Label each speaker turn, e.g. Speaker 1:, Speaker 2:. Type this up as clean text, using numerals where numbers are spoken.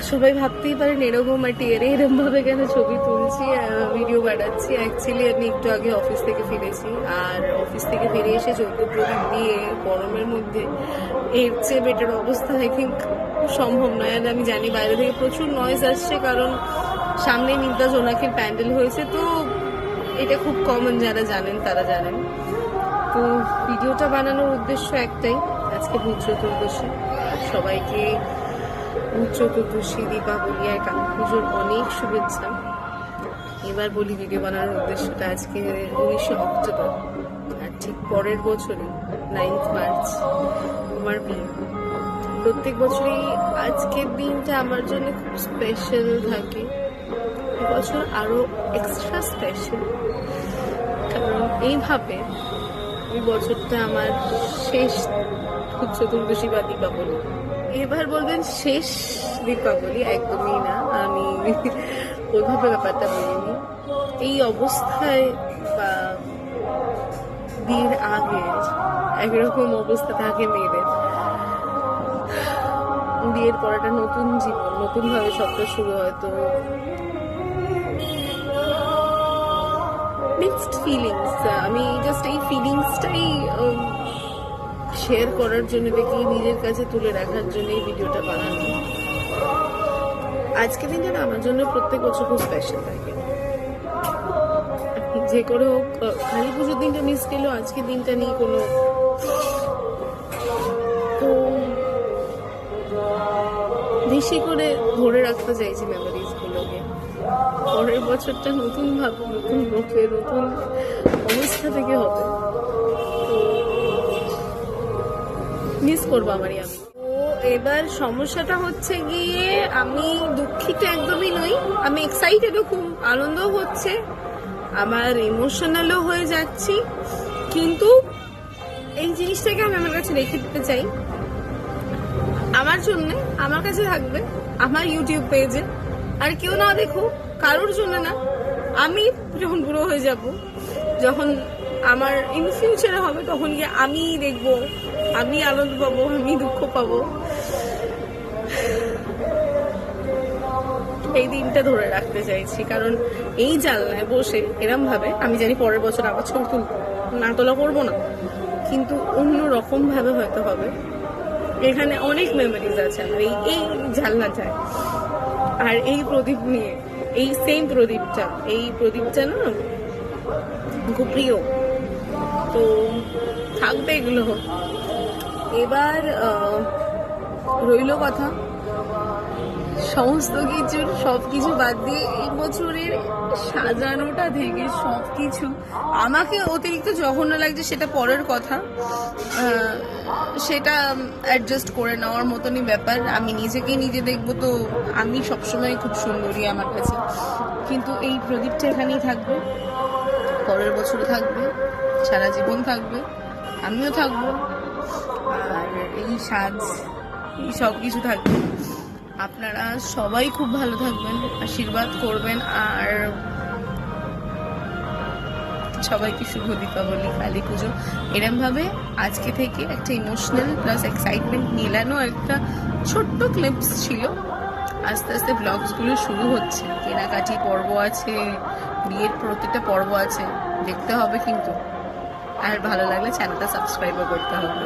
Speaker 1: সবাই ভাবতেই পারেন এরকম এরকম ভাবে কেন ছবি তুলছি, ভিডিও বানাচ্ছি। অ্যাকচুয়ালি আমি একটু আগে অফিস থেকে ফিরেছি, আর অফিস থেকে ফিরে এসে চৌদ্দ প্রদীপ দিয়ে গরমের মধ্যে এর চেয়ে বেটার অবস্থা আই থিঙ্ক সম্ভব নয়। আর আমি জানি বাইরে থেকে প্রচুর নয়েজ আসছে, কারণ সামনে নিমতা জোনাকির প্যান্ডেল হয়েছে, তো এটা খুব কমন, যারা জানেন তারা জানেন। তো ভিডিওটা বানানোর উদ্দেশ্য একটাই, আজকে ভূত চতুর্দশী, সবাইকে ভূত চতুর্দশী, দীপাবলি আর কালী পুজোর অনেক শুভেচ্ছা। এবার বলি ভিডিও বানানোর উদ্দেশ্যটা। আজকে 19শে অক্টোবর, আর ঠিক পরের বছরই 9th মার্চ আমার বিয়ে। প্রত্যেক বছরই আজকের দিনটা আমার জন্য খুব স্পেশাল থাকে, এবছর আরো এক্সট্রা স্পেশাল, কারণ এইভাবে ওই বছরটা আমার শেষ ভূত চতুর্দশী বা দীপাবলি। এবার বলবেন শেষ দীপাবলি, একদমই না, আমি ওইভাবে ব্যাপারটা বলিনি। এই অবস্থায় বা বিয়ের আগে একরকম অবস্থা থাকে মেয়েদের, বিয়ের পর একটা নতুন জীবন, নতুন ভাবে সবটা শুরু হয়। তো মিক্সড ফিলিংস, আমি জাস্ট এই ফিলিংসটাই শেয়ার করার জন্য, দেখি নিজের কাছে তুলে রাখার জন্য এই ভিডিওটা বানানো। আজকে দিনটা না আমার জন্য প্রত্যেক বছর খুব স্পেশাল থাকে, যে করে হোক। কালী পুজোর দিনটা মিস গেলেও আজকের দিনটা নিয়ে কোনো, তো বেশি করে ধরে রাখতে চাইছি মেমোরিজ গুলোকে। পরের বছরটা নতুন ভাবে, নতুন রূপে, নতুন অবস্থা থেকে হবে, তো মিস করবো আমারই আমি। তো এবার সমস্যাটা হচ্ছে গিয়ে, আমি দুঃখিত একদমই নই, আমি এক্সাইটেডও, খুব আনন্দ হচ্ছে, আমার ইমোশনালও হয়ে যাচ্ছি, কিন্তু এই জিনিসটাকে আমি আমার কাছে রেখে দিতে চাই। আমার জন্য, আমার কাছে থাকবে, আমার ইউটিউব পেজে, আর কেউ না দেখুক, কারোর জন্য না। আমি যখন বুড়ো হয়ে যাব, যখন আমার ইন ফিউচারে হবে, তখন গিয়ে আমি দেখবো, আমি আনন্দ পাবো, আমি দুঃখ পাবো। এই দিনটা ধরে রাখতে চাইছি, কারণ এই জানলায় বসে এরম ভাবে, আমি জানি পরের বছর আবার ছবি তুলবো, না তোলা করবো না, কিন্তু অন্য রকম ভাবে হয়তো হবে। এখানে অনেক মেমোরিজ আছে আমার এই জানলাটায়, আর এই প্রদীপ নিয়ে, এই সেম প্রদীপটা, এই প্রদীপটা না খুব প্রিয়, তো থাকবে এগুলো। এবার রইল কথা, সমস্ত কিছুর সবকিছু বাদ দিয়ে এই বছরের সাজানোটা থেকে সবকিছু আমাকে অতিরিক্ত জঘন্য লাগছে, সেটা পরের কথা, সেটা অ্যাডজাস্ট করে নেওয়ার মতনই ব্যাপার। আমি নিজেকেই নিজে দেখবো, তো আমি সবসময় খুব সুন্দরী আমার কাছে, কিন্তু এই প্রদীপটা এখানেই থাকবে, পরের বছরে থাকবে, সারা জীবন থাকবে, আমিও থাকবো, আর এই সাজ, এই সব কিছু থাকবে। আপনারা সবাই খুব ভালো থাকবেন, আশীর্বাদ করবেন, আর সবাইকে শুভ দীপাবলি, কালী পুজো। এরম ভাবে আজকে থেকে একটা ইমোশনাল প্লাস এক্সাইটমেন্ট মেলানো একটা ছোট্ট ক্লিপস ছিল। আস্তে আস্তে ব্লগসগুলো শুরু হচ্ছে, কেনাকাটি পর্ব আছে, বিয়ের প্রত্যেকটা পর্ব আছে, দেখতে হবে কিন্তু। আর ভালো লাগলে চ্যানেলটা সাবস্ক্রাইবও করতে হবে।